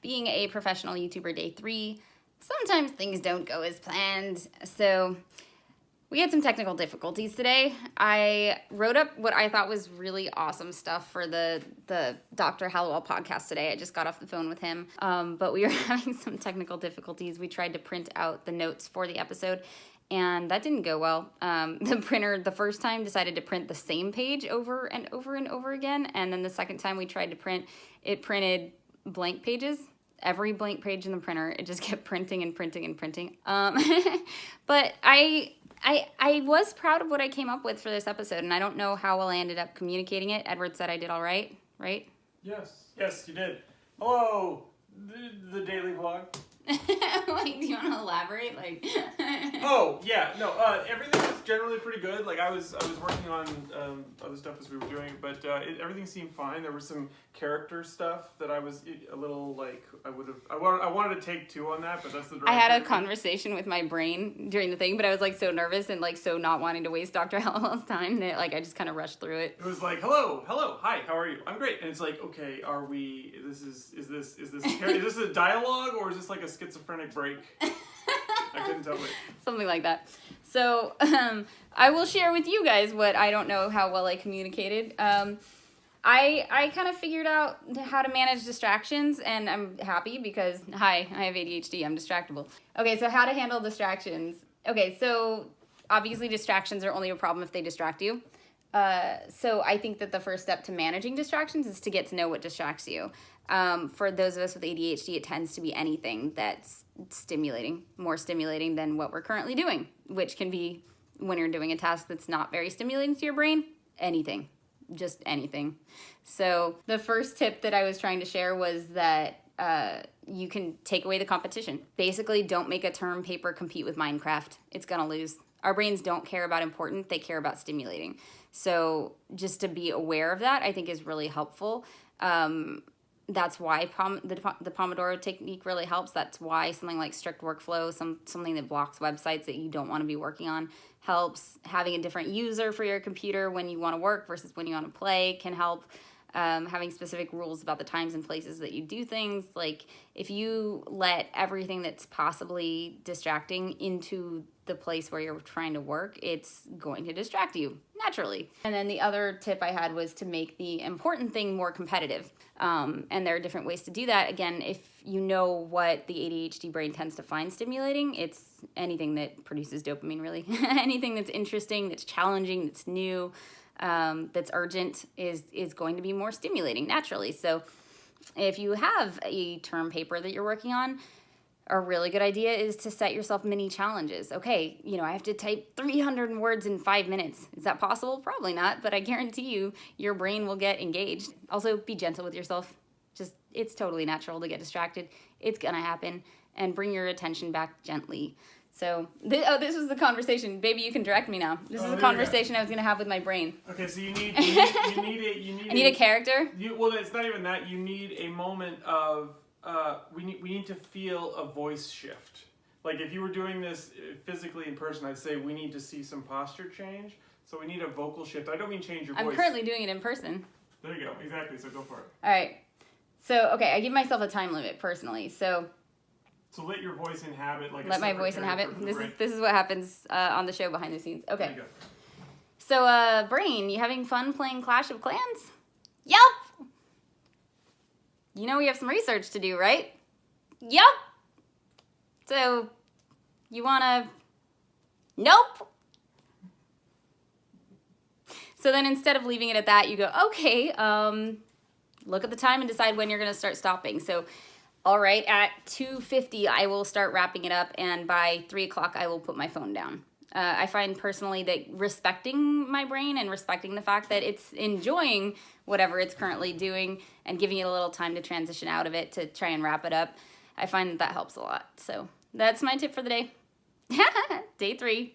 being a professional YouTuber day 3, sometimes things don't go as planned. So we had some technical difficulties today. I wrote up what I thought was really awesome stuff for the Dr. Hallowell podcast today. I just got off the phone with him, but we were having some technical difficulties. We tried to print out the notes for the episode, and that didn't go well. The printer, the first time, decided to print the same page over and over and over again, and then the second time we tried to print, it printed blank pages. Every blank page in the printer, it just kept printing and printing and printing. But I was proud of what I came up with for this episode, and I don't know how well I ended up communicating it. Edward said I did all right, right? Yes, you did. Hello, the daily vlog. Like, do you want to elaborate? Like, oh yeah, no. Everything was generally pretty good. Like I was working on other stuff as we were doing, but everything seemed fine. There was some character stuff that I was a little like I wanted to take 2 on that, but that's the. I had a conversation with my brain during the thing, but I was like so nervous and like so not wanting to waste Dr. Hallowell's time that like I just kind of rushed through it. It was like hello, hi, how are you? I'm great, and it's like okay, are we? Is this a dialogue or is this like a schizophrenic break? I couldn't tell. Something like that. So I will share with you guys what I don't know how well I communicated. I kind of figured out how to manage distractions, and I'm happy because, hi, I have ADHD, I'm distractible. Okay, so how to handle distractions. Okay, so obviously distractions are only a problem if they distract you. So I think that the first step to managing distractions is to get to know what distracts you. For those of us with ADHD, it tends to be anything that's more stimulating than what we're currently doing, which can be when you're doing a task that's not very stimulating to your brain, anything, just anything. So the first tip that I was trying to share was that you can take away the competition. Basically, don't make a term paper compete with Minecraft. It's gonna lose. Our brains don't care about important, they care about stimulating. So just to be aware of that, I think is really helpful. That's why the Pomodoro technique really helps. That's why something like strict workflow, something that blocks websites that you don't want to be working on, helps. Having a different user for your computer when you want to work versus when you want to play can help. Having specific rules about the times and places that you do things. Like if you let everything that's possibly distracting into the place where you're trying to work, it's going to distract you naturally. And then the other tip I had was to make the important thing more competitive. And there are different ways to do that. Again, if you know what the ADHD brain tends to find stimulating, it's anything that produces dopamine, really. Anything that's interesting, that's challenging, that's new, that's urgent is going to be more stimulating naturally. So if you have a term paper that you're working on, a really good idea is to set yourself mini challenges. Okay, I have to type 300 words in 5 minutes. Is that possible? Probably not, but I guarantee you your brain will get engaged. Also, be gentle with yourself. It's totally natural to get distracted. It's gonna happen, and bring your attention back gently. So, this was the conversation. Baby, you can direct me now. This is the conversation I was gonna have with my brain. Okay, so you need I need a character? Well, it's not even that. You need a moment of, we need to feel a voice shift. Like if you were doing this physically in person, I'd say we need to see some posture change. So we need a vocal shift. I don't mean change your voice. I'm currently doing it in person. There you go. Exactly. So go for it. All right. So, okay, I give myself a time limit personally. So let your voice inhabit like. Let my voice inhabit. This is what happens on the show behind the scenes. Okay. There you go. So, Brain, you having fun playing Clash of Clans? Yup. You know we have some research to do, right? Yup. So, you wanna? Nope. So then instead of leaving it at that, you go, okay, look at the time and decide when you're gonna start stopping. So, all right, at 2:50, I will start wrapping it up, and by 3 o'clock, I will put my phone down. I find personally that respecting my brain and respecting the fact that it's enjoying whatever it's currently doing and giving it a little time to transition out of it to try and wrap it up, I find that helps a lot. So that's my tip for the day. Day 3.